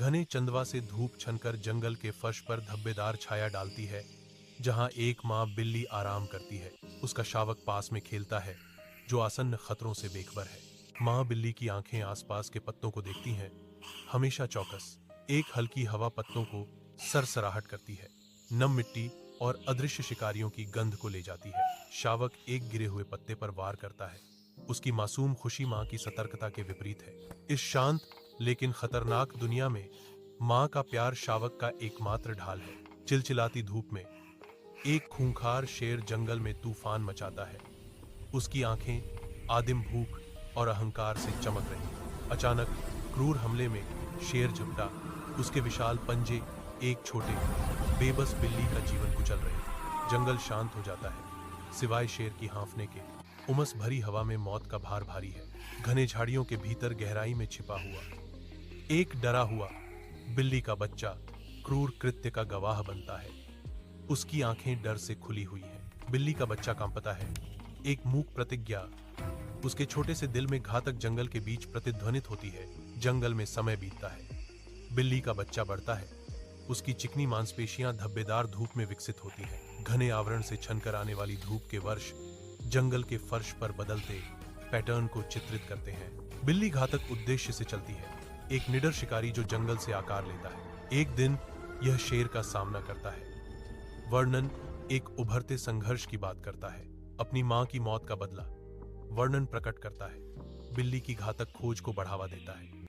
घने चंदवा से धूप छनकर जंगल के फर्श पर धब्बेदार छाया डालती है, जहां एक माँ बिल्ली आराम करती है। उसका शावक पास में खेलता है, जो आसन्न खतरों से बेखबर है। माँ बिल्ली की आंखें आसपास के पत्तों को देखती हैं, हमेशा चौकस। एक हल्की हवा पत्तों को सरसराहट करती है, नम मिट्टी और अदृश्य शिकारियों की गंध को ले जाती है। शावक एक गिरे हुए पत्ते पर वार करता है। उसकी मासूम खुशी माँ की सतर्कता के विपरीत है। इस शांत लेकिन खतरनाक दुनिया में माँ का प्यार शावक का एकमात्र ढाल है। चिलचिलाती धूप में एक खूंखार शेर जंगल में तूफान मचाता है। उसकी आंखें आदिम भूख और अहंकार से चमक रही। अचानक क्रूर हमले में शेर झपटा। उसके विशाल पंजे एक छोटे बेबस बिल्ली का जीवन कुचल रहे थे। जंगल शांत हो जाता है, सिवाय शेर की हांफने के। उमस भरी हवा में मौत का भार भारी है। घने झाड़ियों के भीतर गहराई में छिपा हुआ एक डरा हुआ बिल्ली का बच्चा क्रूर कृत्य का गवाह बनता है। उसकी आंखें डर से खुली हुई हैं। बिल्ली का बच्चा कांपता है। एक मूक प्रतिज्ञा उसके छोटे से दिल में घातक जंगल के बीच प्रतिध्वनित होती है। जंगल में समय बीतता है। बिल्ली का बच्चा बढ़ता है। उसकी चिकनी मांसपेशियां धब्बेदार धूप में विकसित होती हैं। घने आवरण से छनकर आने वाली धूप के वर्ष जंगल के फर्श पर बदलते पैटर्न को चित्रित करते हैं। बिल्ली घातक उद्देश्य से चलती है, एक निडर शिकारी जो जंगल से आकार लेता है। एक दिन यह शेर का सामना करता है। वर्णन एक उभरते संघर्ष की बात करता है, अपनी मां की मौत का बदला। वर्णन प्रकट करता है, बिल्ली की घातक खोज को बढ़ावा देता है।